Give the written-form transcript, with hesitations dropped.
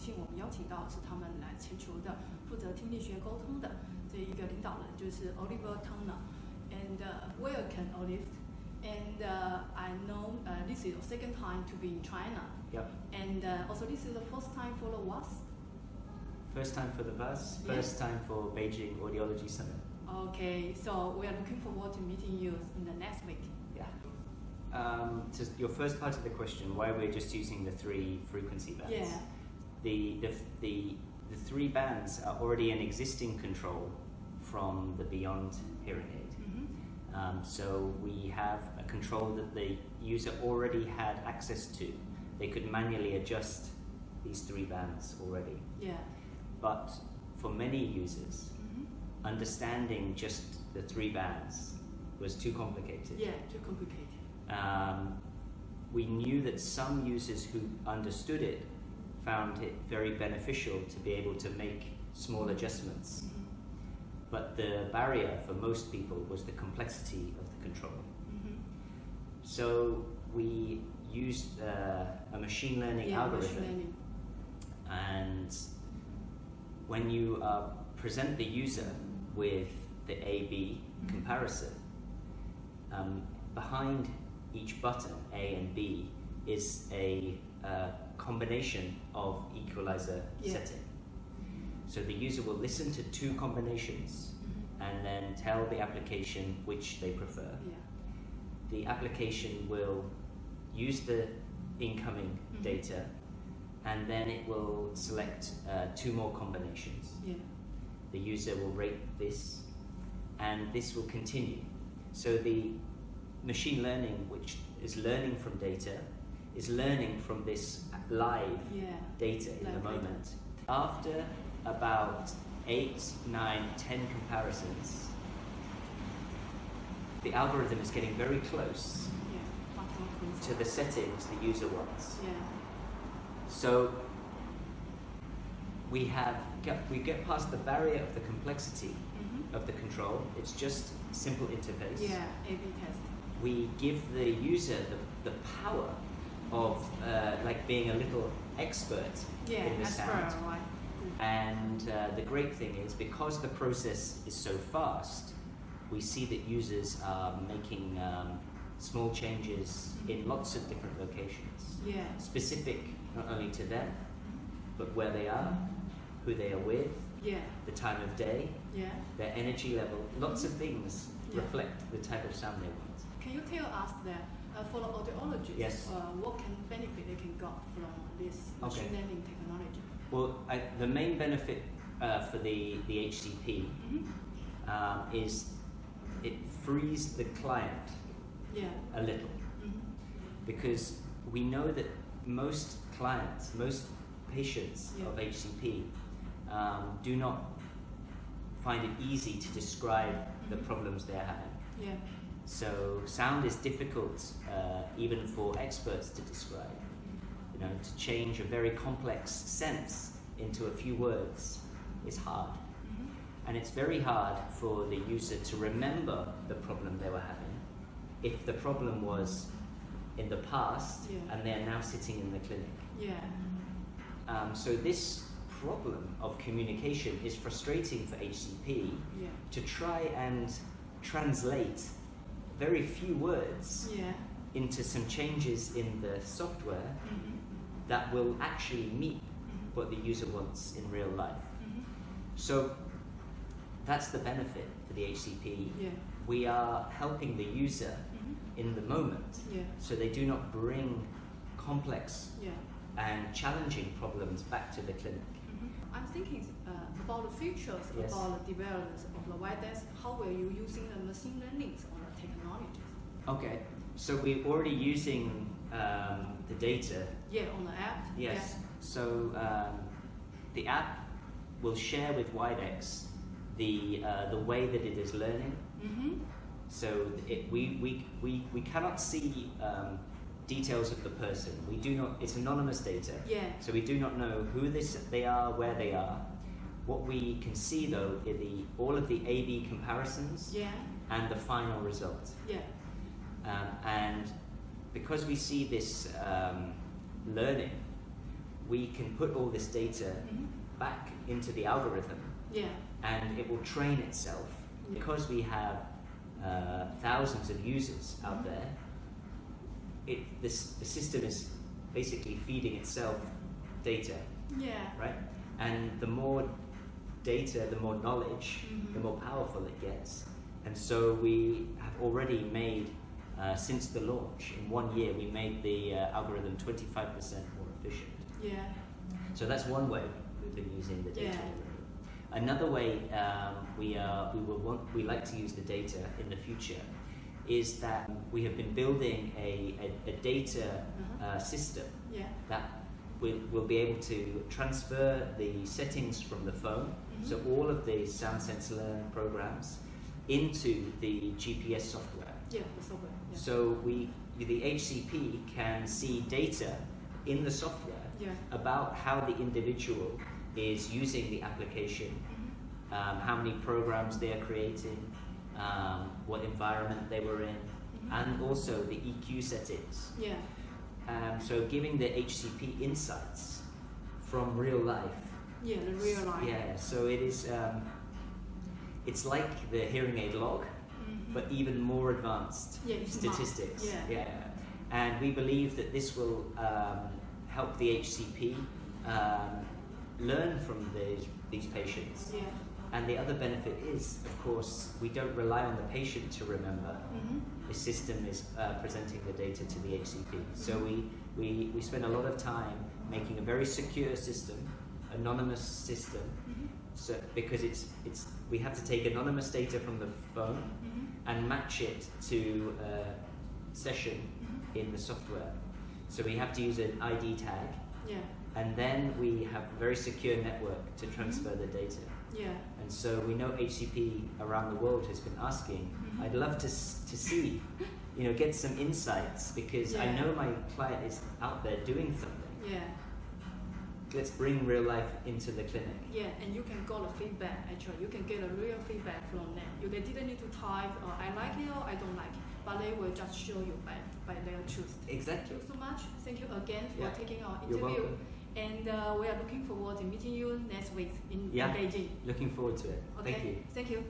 幸我们邀请到是他们来全球的负责听力学沟通的这一个领导人，就是 Oliver Townend. And welcome, Oliver. And I know this is your second time to be in China. Yep. And also this is the first time for the WAS. First time for the WAS, Yeah. first time for Beijing Audiology Summit. Okay, so we are looking forward to meeting you in the next week. Yeah. To your first part of the question, why we're just using the 3 frequency bands. Yeah. The 3 bands are already an existing control from the Beyond hearing aid. So we have a control that the user already had access to. They could manually adjust these 3 bands already. Yeah. But for many users, understanding just the 3 bands was too complicated. Yeah, too complicated. We knew that some users who understood it found it very beneficial to be able to make small adjustments. But the barrier for most people was the complexity of the control. So we used a machine learning algorithm. Machine learning. And when you present the user with the A-B comparison, behind each button, A and B, is a combination of equalizer setting. So the user will listen to 2 combinations and then tell the application which they prefer. Yeah. The application will use the incoming data, and then it will select 2 more combinations. Yeah. The user will rate this, and this will continue. So the machine learning, which is learning from data, is learning from this live data in the moment. After about 8, 9, 10 comparisons, the algorithm is getting very close to the settings the user wants. Yeah. So we get past the barrier of the complexity of the control. It's just simple interface. Yeah, A/B test. We give the user the power of like being a little expert in the sound. Right. And the great thing is, because the process is so fast, we see that users are making small changes in lots of different locations. Yeah. Specific not only to them, but where they are, who they are with, the time of day, their energy level. Lots of things reflect the type of sound they want. Can you tell us that for the audiologists, what can benefit they can get from this machine learning technology? Well, the main benefit for the HCP is it frees the client a little. Because we know that most clients, most patients of HCP do not find it easy to describe the problems they're having. Yeah. So sound is difficult even for experts to describe. You know, to change a very complex sense into a few words is hard. And it's very hard for the user to remember the problem they were having if the problem was in the past and they're now sitting in the clinic. Yeah. So this problem of communication is frustrating for HCP to try and translate very few words into some changes in the software that will actually meet what the user wants in real life. So that's the benefit for the HCP. We are helping the user in the moment, so they do not bring complex and challenging problems back to the clinic. I'm thinking about the futures, about the development of the Widex. How will you using the machine learning or the technologies? Okay, so we're already using the data. On the app. Yes. So the app will share with Widex the way that it is learning. So we cannot see details of the person. We do not. It's anonymous data. So we do not know who they are, where they are. What we can see though are all of the A/B comparisons and the final result. And because we see this learning, we can put all this data back into the algorithm, and it will train itself. Because we have thousands of users out there, the system is basically feeding itself data, right? And the more data, the more knowledge, the more powerful it gets. And so we have already made, since the launch, in 1 year, we made the algorithm 25% more efficient. So that's one way we've been using the data. Another way we like to use the data in the future is that we have been building a data system that we'll be able to transfer the settings from the phone, so all of the sound sensor learn programs, into the GPS software. The software. So the HCP can see data in the software about how the individual is using the application, how many programs they are creating, what environment they were in, and also the EQ settings. So giving the HCP insights from real life. The real life. So it is. It's like the hearing aid log, but even more advanced statistics. And we believe that this will help the HCP learn from these patients. And the other benefit is, of course, we don't rely on the patient to remember. The system is presenting the data to the HCP. So we spend a lot of time making a very secure system, anonymous system, so because we have to take anonymous data from the phone and match it to a session in the software. So we have to use an ID tag, and then we have a very secure network to transfer the data. And so we know HCP around the world has been asking, I'd love to see, get some insights, because I know my client is out there doing something. Let's bring real life into the clinic. And you can get a feedback, actually. You can get a real feedback from them. They didn't need to type, I like it or I don't like it, but they will just show you by their truth. Exactly. Thank you so much. Thank you again for taking our You're interview. welcome. And we are looking forward to meeting you next week in Beijing. Looking forward to it. Okay. Thank you. Thank you.